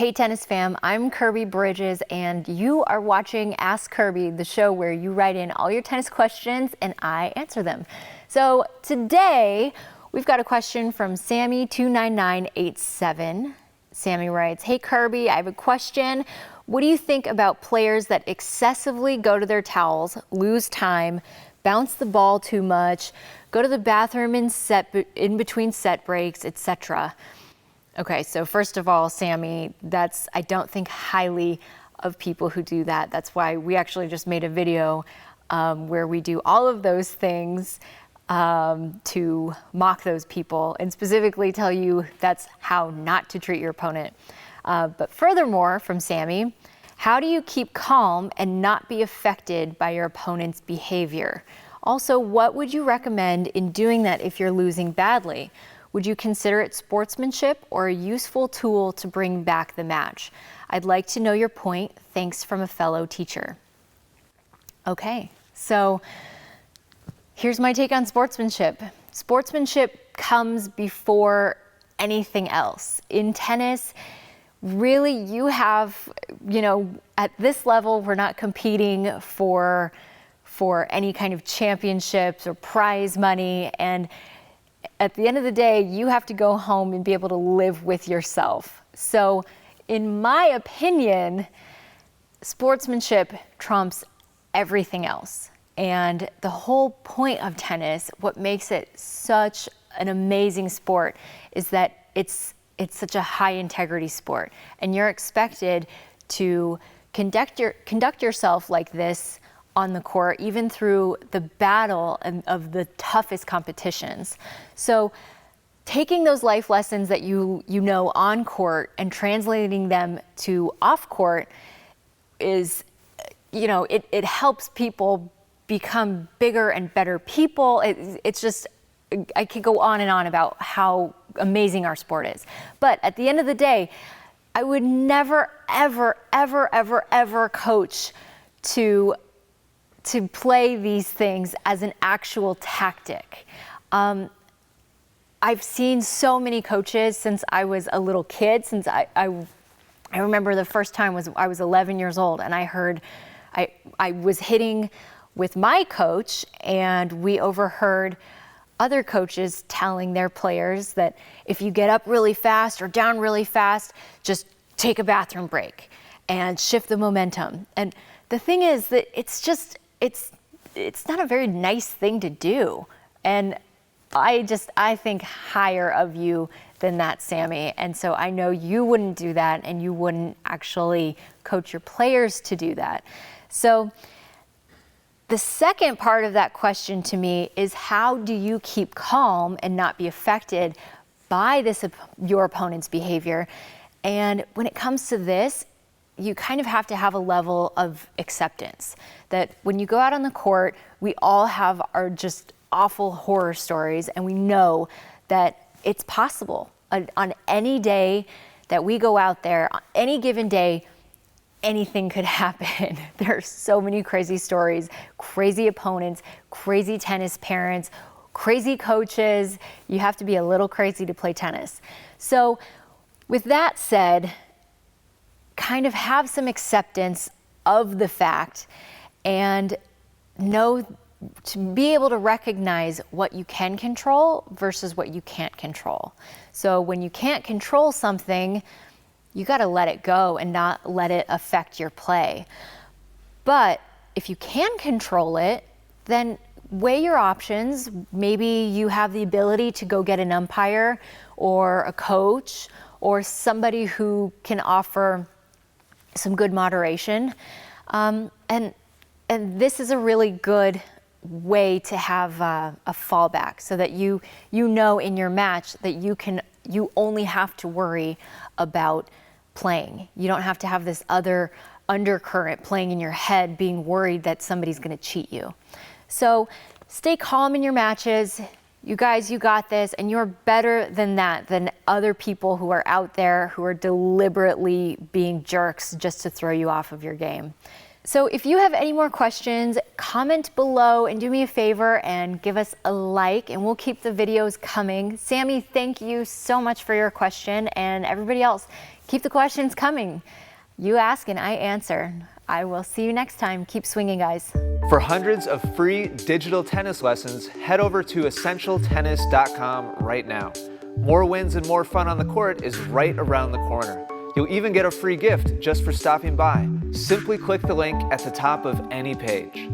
Hey tennis fam, I'm Kirby Bridges and you are watching Ask Kirby, the show where you write in all your tennis questions and I answer them. So today we've got a question from Sammy29987. Sammy writes, hey Kirby, I have a question. What do you think about players that excessively go to their towels, lose time, bounce the ball too much, go to the bathroom in between set breaks, etc.? Okay, so first of all, Sammy, I don't think highly of people who do that. That's why we actually just made a video where we do all of those things to mock those people and specifically tell you that's how not to treat your opponent. But furthermore, from Sammy, how do you keep calm and not be affected by your opponent's behavior? Also, what would you recommend in doing that if you're losing badly? Would you consider it sportsmanship or a useful tool to bring back the match? I'd like to know your point. Thanks from a fellow teacher. Okay, so here's my take on sportsmanship. Sportsmanship comes before anything else. In tennis, really you have, at this level, we're not competing for any kind of championships or prize money, and at the end of the day, you have to go home and be able to live with yourself. So in my opinion, sportsmanship trumps everything else. And the whole point of tennis, what makes it such an amazing sport, is that it's such a high integrity sport. And you're expected to conduct yourself like this on the court, even through the battle of the toughest competitions. So taking those life lessons that you know on court and translating them to off court is, it helps people become bigger and better people. It's just, I could go on and on about how amazing our sport is. But at the end of the day, I would never, ever, ever, ever, ever coach to play these things as an actual tactic. I've seen so many coaches since I was a little kid, since I remember the first time I was 11 years old, and I was hitting with my coach, and we overheard other coaches telling their players that if you get up really fast or down really fast, just take a bathroom break and shift the momentum. And the thing is that it's not a very nice thing to do. And I think higher of you than that, Sammy. And so I know you wouldn't do that, and you wouldn't actually coach your players to do that. So the second part of that question to me is, how do you keep calm and not be affected by your opponent's behavior? And when it comes to this, you kind of have to have a level of acceptance that when you go out on the court, we all have our just awful horror stories, and we know that it's possible. On any day that we go out there, on any given day, anything could happen. There are so many crazy stories, crazy opponents, crazy tennis parents, crazy coaches. You have to be a little crazy to play tennis. So with that said, kind of have some acceptance of the fact and know to be able to recognize what you can control versus what you can't control. So when you can't control something, you got to let it go and not let it affect your play. But if you can control it, then weigh your options. Maybe you have the ability to go get an umpire or a coach or somebody who can offer some good moderation. And this is a really good way to have a fallback, so that you know in your match that you only have to worry about playing. You don't have to have this other undercurrent playing in your head, being worried that somebody's going to cheat you. So stay calm in your matches. You guys, you got this, and you're better than that, than other people who are out there who are deliberately being jerks just to throw you off of your game. So if you have any more questions, comment below and do me a favor and give us a like, and we'll keep the videos coming. Sammy, thank you so much for your question, and everybody else, Keep the questions coming. You ask and I answer. I will see you next time. Keep swinging, guys. For hundreds of free digital tennis lessons, head over to essentialtennis.com right now. More wins and more fun on the court is right around the corner. You'll even get a free gift just for stopping by. Simply click the link at the top of any page.